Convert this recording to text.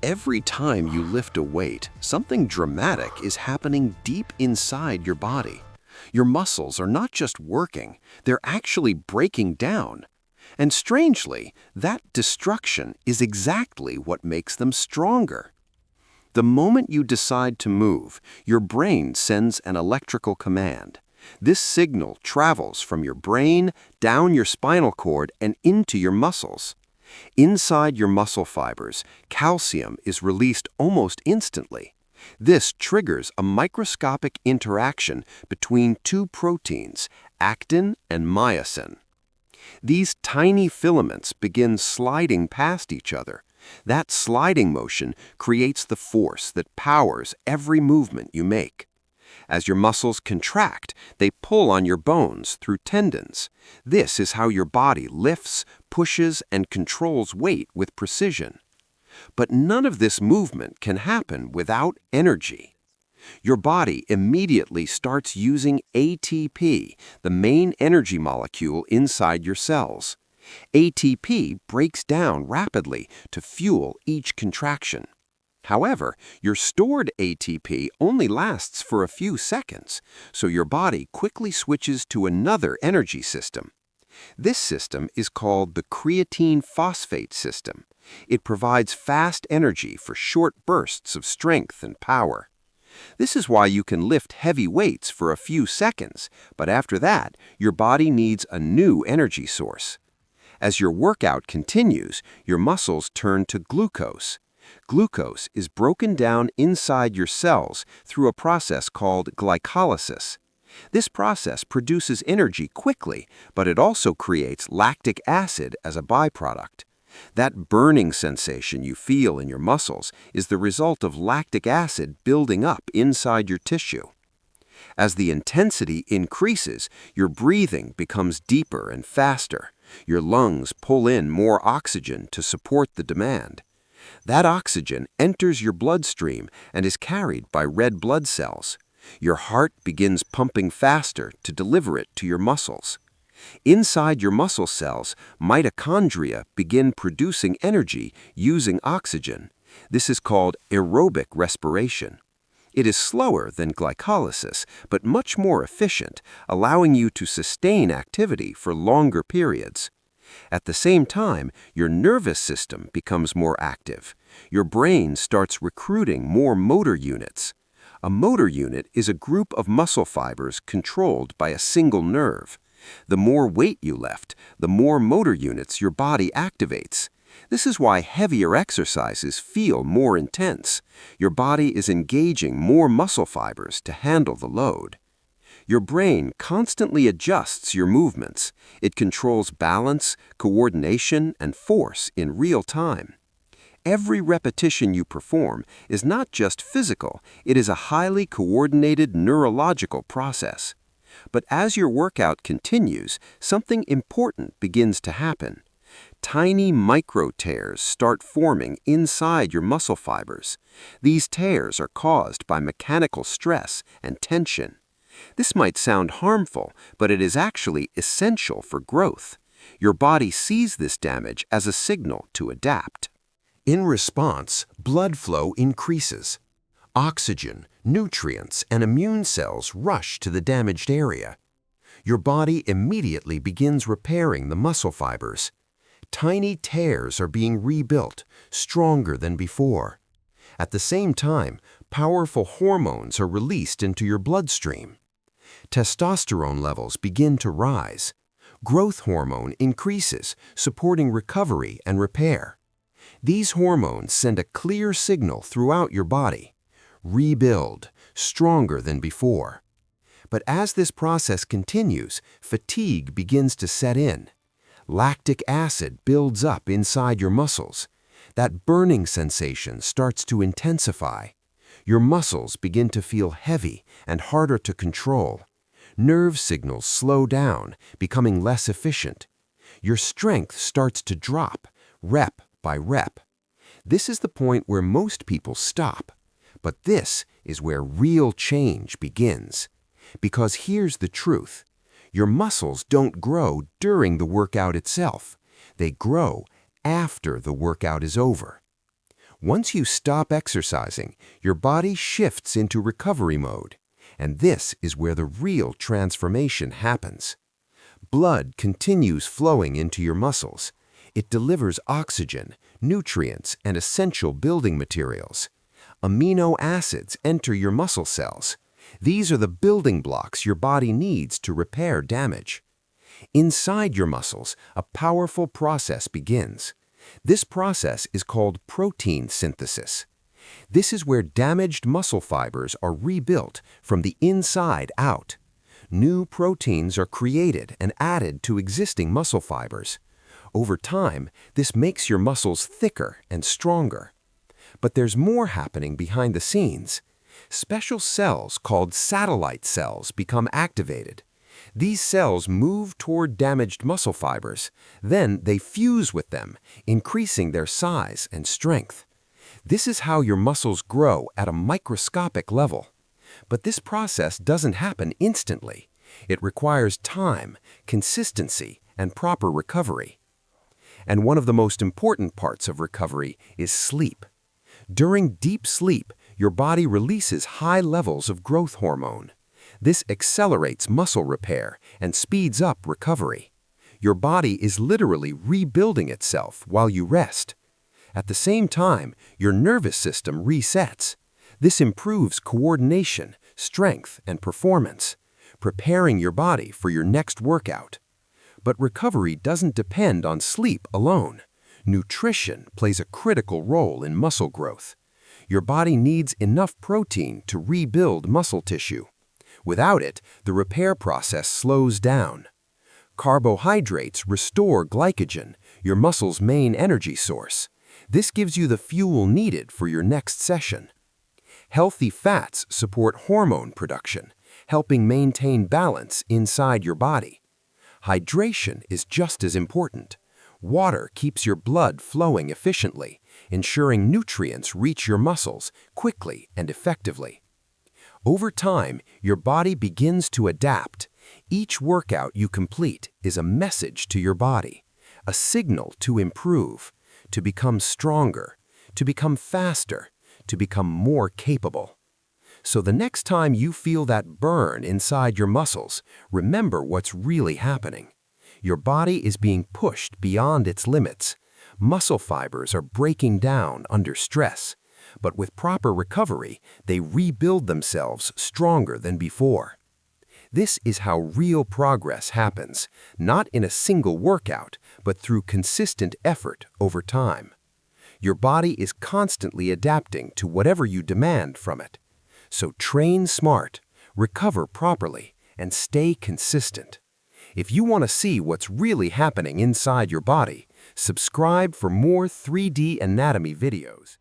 Every time you lift a weight, something dramatic is happening deep inside your body. Your muscles are not just working, they're actually breaking down. And strangely, that destruction is exactly what makes them stronger. The moment you decide to move, your brain sends an electrical command. This signal travels from your brain down your spinal cord and into your muscles. Inside your muscle fibers, calcium is released almost instantly. This triggers a microscopic interaction between two proteins, actin and myosin. These tiny filaments begin sliding past each other. That sliding motion creates the force that powers every movement you make. As your muscles contract, they pull on your bones through tendons. This is how your body lifts, pushes, and controls weight with precision. But none of this movement can happen without energy. Your body immediately starts using ATP, the main energy molecule inside your cells. ATP breaks down rapidly to fuel each contraction. However, your stored ATP only lasts for a few seconds, so your body quickly switches to another energy system. This system is called the creatine phosphate system. It provides fast energy for short bursts of strength and power. This is why you can lift heavy weights for a few seconds, but after that, your body needs a new energy source. As your workout continues, your muscles turn to glucose. Glucose is broken down inside your cells through a process called glycolysis. This process produces energy quickly, but it also creates lactic acid as a byproduct. That burning sensation you feel in your muscles is the result of lactic acid building up inside your tissue. As the intensity increases, your breathing becomes deeper and faster. Your lungs pull in more oxygen to support the demand. That oxygen enters your bloodstream and is carried by red blood cells. Your heart begins pumping faster to deliver it to your muscles. Inside your muscle cells, mitochondria begin producing energy using oxygen. This is called aerobic respiration. It is slower than glycolysis, but much more efficient, allowing you to sustain activity for longer periods. At the same time, your nervous system becomes more active. Your brain starts recruiting more motor units. A motor unit is a group of muscle fibers controlled by a single nerve. The more weight you lift, the more motor units your body activates. This is why heavier exercises feel more intense. Your body is engaging more muscle fibers to handle the load. Your brain constantly adjusts your movements. It controls balance, coordination, and force in real time. Every repetition you perform is not just physical, it is a highly coordinated neurological process. But as your workout continues, something important begins to happen. Tiny micro tears start forming inside your muscle fibers. These tears are caused by mechanical stress and tension. This might sound harmful, but it is actually essential for growth. Your body sees this damage as a signal to adapt. In response, blood flow increases. Oxygen, nutrients, and immune cells rush to the damaged area. Your body immediately begins repairing the muscle fibers. Tiny tears are being rebuilt, stronger than before. At the same time, powerful hormones are released into your bloodstream. Testosterone levels begin to rise. Growth hormone increases, supporting recovery and repair. These hormones send a clear signal throughout your body. Rebuild, stronger than before. But as this process continues, fatigue begins to set in. Lactic acid builds up inside your muscles. That burning sensation starts to intensify. Your muscles begin to feel heavy and harder to control. Nerve signals slow down, becoming less efficient. Your strength starts to drop, rep by rep. This is the point where most people stop. But this is where real change begins. Because here's the truth. Your muscles don't grow during the workout itself. They grow after the workout is over. Once you stop exercising, your body shifts into recovery mode. And this is where the real transformation happens. Blood continues flowing into your muscles. It delivers oxygen, nutrients, and essential building materials. Amino acids enter your muscle cells. These are the building blocks your body needs to repair damage. Inside your muscles, a powerful process begins. This process is called protein synthesis. This is where damaged muscle fibers are rebuilt from the inside out. New proteins are created and added to existing muscle fibers. Over time, this makes your muscles thicker and stronger. But there's more happening behind the scenes. Special cells called satellite cells become activated. These cells move toward damaged muscle fibers. Then they fuse with them, increasing their size and strength. This is how your muscles grow at a microscopic level. But this process doesn't happen instantly. It requires time, consistency, and proper recovery. And one of the most important parts of recovery is sleep. During deep sleep, your body releases high levels of growth hormone. This accelerates muscle repair and speeds up recovery. Your body is literally rebuilding itself while you rest. At the same time, your nervous system resets. This improves coordination, strength, and performance, preparing your body for your next workout. But recovery doesn't depend on sleep alone. Nutrition plays a critical role in muscle growth. Your body needs enough protein to rebuild muscle tissue. Without it, the repair process slows down. Carbohydrates restore glycogen, your muscle's main energy source. This gives you the fuel needed for your next session. Healthy fats support hormone production, helping maintain balance inside your body. Hydration is just as important. Water keeps your blood flowing efficiently, ensuring nutrients reach your muscles quickly and effectively. Over time, your body begins to adapt. Each workout you complete is a message to your body, a signal to improve, to become stronger, to become faster, to become more capable. So the next time you feel that burn inside your muscles, remember what's really happening. Your body is being pushed beyond its limits. Muscle fibers are breaking down under stress, but with proper recovery, they rebuild themselves stronger than before. This is how real progress happens, not in a single workout, but through consistent effort over time. Your body is constantly adapting to whatever you demand from it. So train smart, recover properly, and stay consistent. If you want to see what's really happening inside your body, subscribe for more 3D anatomy videos.